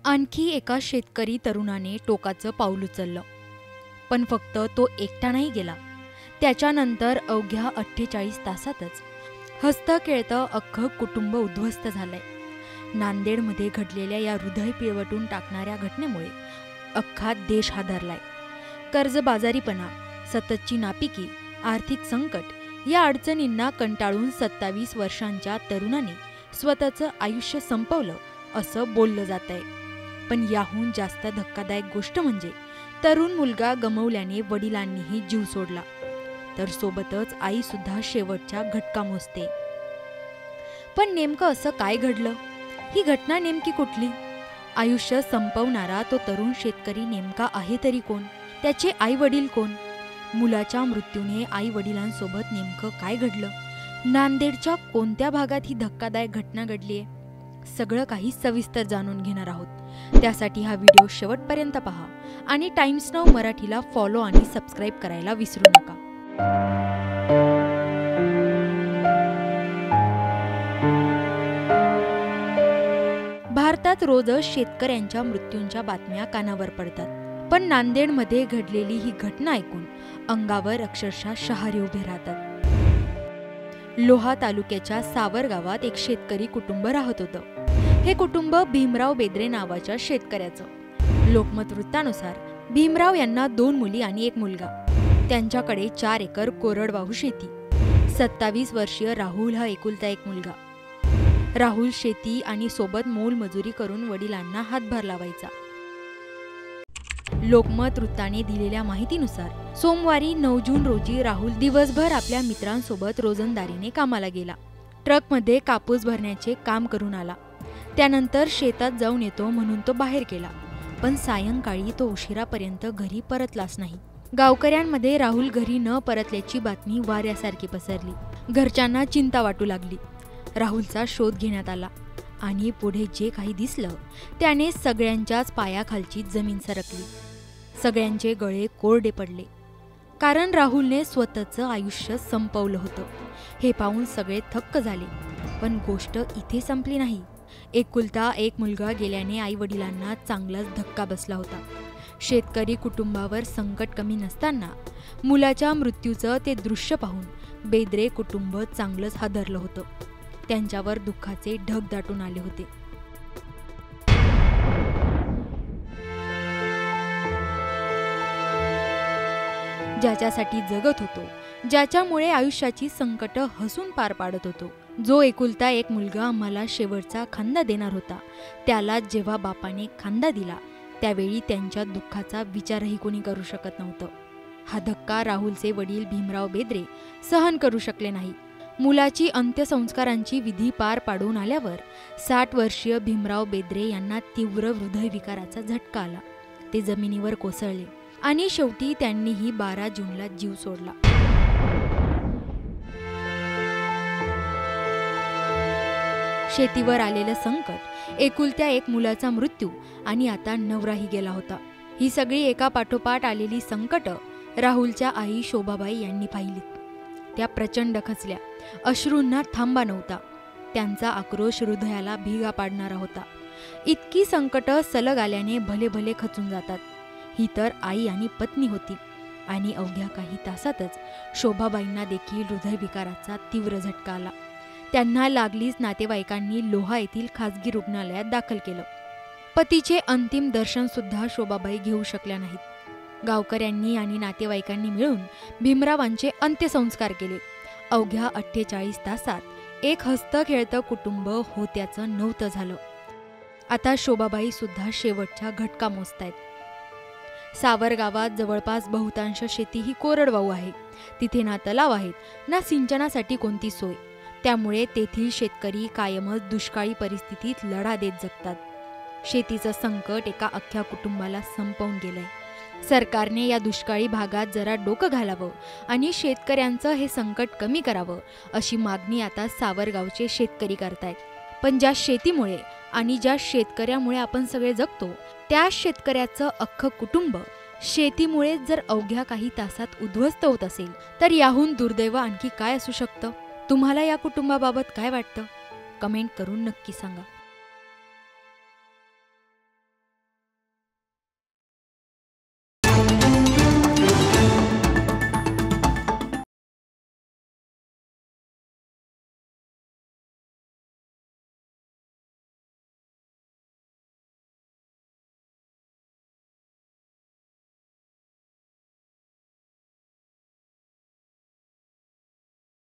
आणखी एका शेतकरी तरुणाने टोकाचं पाऊल उचललं. पण फक्त तो एकटा नाही गेला. त्याच्यानंतर अवघ्या 48 तासातच हसतं खेळतं अख्खं कुटुंब उद्ध्वस्त झालंय. नांदेडमध्ये घडलेल्या या हृदय पिळवटून टाकणाऱ्या घटनेमुळे अख्खा देश हादरलाय. कर्जबाजारीपणा, सततची नापिकी, आर्थिक संकट या अडचणींना कंटाळून 27 वर्षांच्या तरुणाने स्वतःचं आयुष्य संपवलं असं बोललं जातंय. पण याहून जास्त धक्कादायक गोष्ट म्हणजे तरुण मुलगा गमावल्याने वडिलांनीही जीव सोडला, तर सोबतच आई सुद्धा शेवटच्या घटका मोजते. पण नेमकं असं काय घडलं? ही घटना नेमकी कुठली? आयुष्य संपवणारा तो तरुण शेतकरी नेमका आहे तरी कोण? त्याचे आई वडील कोण? मुलाच्या मृत्यूने आई वडिलांसोबत नेमकं काय घडलं? नांदेडच्या कोणत्या भागात ही धक्कादायक घटना घडलीय? सगळं काही सविस्तर जाणून घेणार आहोत. त्यासाठी हा व्हिडिओ शेवटपर्यंत पहा आणि टाइम्स नाऊ मराठीला फॉलो आणि सबस्क्राईब करायला विसरू नका. भारतात रोजच शेतकऱ्यांच्या मृत्यूंच्या बातम्या कानावर पडतात. पण नांदेडमध्ये घडलेली ही घटना ऐकून अंगावर अक्षरशः शहारे उभे राहतात. लोहा तालुक्याच्या सावर गावात एक शेतकरी कुटुंब राहत होतं. हे कुटुंब भीमराव बेद्रे नावाच्या शेतकऱ्याचं. लोकमत वृत्तानुसार भीमराव यांना 2 मुली आणि 1 मुलगा. त्यांच्याकडे 4 एकर कोरडवाहू शेती. 27 वर्षीय राहुल हा एकुलता एक मुलगा. राहुल शेती आणि सोबत मोलमजुरी करून वडिलांना हातभार लावायचा. लोकमत वृत्ताने दिलेल्या माहितीनुसार सोमवारी 9 जून रोजी राहुल दिवसभर आपल्या मित्रांसोबत रोजंदारीने कामाला गेला. ट्रकमध्ये कापूस भरण्याचे काम करून आला. त्यानंतर शेतात जाऊन येतो म्हणून तो बाहेर गेला. पण सायंकाळी तो उशिरापर्यंत घरी परतलाच नाही. गावकऱ्यांमध्ये राहुल घरी न परतल्याची बातमी वाऱ्यासारखी पसरली. घरच्यांना चिंता वाटू लागली. राहुलचा शोध घेण्यात आला आणि पुढे जे काही दिसलं त्याने सगळ्यांच्याच पायाखालची जमीन सरकली. सगळ्यांचे गळे कोरडे पडले, कारण राहुलने स्वतःचं आयुष्य संपवलं होतं. हे पाहून सगळे थक्क झाले. पण गोष्ट इथे संपली नाही. एकुलता एक मुलगा गेल्याने आई वडिलांना चांगलाच धक्का बसला होता. शेतकरी कुटुंबावर संकट कमी नसताना मुलाच्या मृत्यूचं ते दृश्य पाहून बेद्रे कुटुंब चांगलंच हादरलं होतं. त्यांच्यावर दुःखाचे ढग दाटून आले होते. ज्याच्यासाठी जगत होतो, ज्याच्यामुळे आयुष्याची संकट हसून पार पाडत होतो, जो एकुलता एक मुलगा आम्हाला शेवटचा खांदा देणार होता, त्याला जेव्हा बापाने खांदा दिला त्यावेळी त्यांच्या दुःखाचा विचारही कोणी करू शकत नव्हतं. हा धक्का राहुलचे वडील भीमराव बेद्रे सहन करू शकले नाही. मुलाची अंत्यसंस्कारांची विधी पार पाडून आल्यावर 60 वर्षीय भीमराव बेद्रे यांना तीव्र हृदयविकाराचा झटका आला. ते जमिनीवर कोसळले आणि शेवटी त्यांनीही 12 जूनला जीव सोडला. शेतीवर आलेलं संकट, एकुलत्या एक मुलाचा मृत्यू आणि आता नवराही गेला होता. ही सगळी एका पाठोपाठ आलेली संकट राहुलच्या आई शोभाबाई यांनी पाहिली. त्या प्रचंड खचल्या. अश्रूंना थांबा नव्हता. त्यांचा आक्रोश हृदयाला भिगा पाडणारा होता. इतकी संकट सलग आल्याने भले भले खचून जातात. ही तर आई आणि पत्नी होती आणि अवघ्या काही तासातच शोभाबाईंना देखील हृदयविकाराचा तीव्र झटका आला. त्यांना लागलीच नातेवाईकांनी लोहा येथील खासगी रुग्णालयात दाखल केलं. पतीचे अंतिम दर्शन सुद्धा शोभाबाई घेऊ शकल्या नाहीत. गावकऱ्यांनी आणि नातेवाईकांनी मिळून भीमरावांचे अंत्यसंस्कार केले. अवघ्या 48 तासात एक हसतं खेळतं कुटुंब होत्याचं नव्हतं झालं. आता शोभाबाई सुद्धा शेवटच्या घटका मोजतायत. सावर गावात जवळपास बहुतांश शेती ही कोरडवाहू आहे. तिथे ना तलाव आहेत ना सिंचनासाठी कोणती सोय. त्यामुळे तेथील शेतकरी कायमच दुष्काळी परिस्थितीत लढा देत जगतात. शेतीचं संकट एका अख्ख्या कुटुंबाला संपवून गेलंय. सरकारने या दुष्काळी भागात जरा डोकं घालावं आणि शेतकऱ्यांचं हे संकट कमी करावं अशी मागणी आता सावरगावचे शेतकरी करतायत. पण ज्या शेतीमुळे आणि ज्या शेतकऱ्यामुळे आपण सगळे जगतो, त्या शेतकऱ्याचं अख्खं कुटुंब शेतीमुळे जर अवघ्या काही तासात उद्ध्वस्त होत असेल तर याहून दुर्दैव आणखी काय असू शकतं? तुम्हाला या कुटुंबाबाबत काय वाटतं? कमेंट करून नक्की सांगा.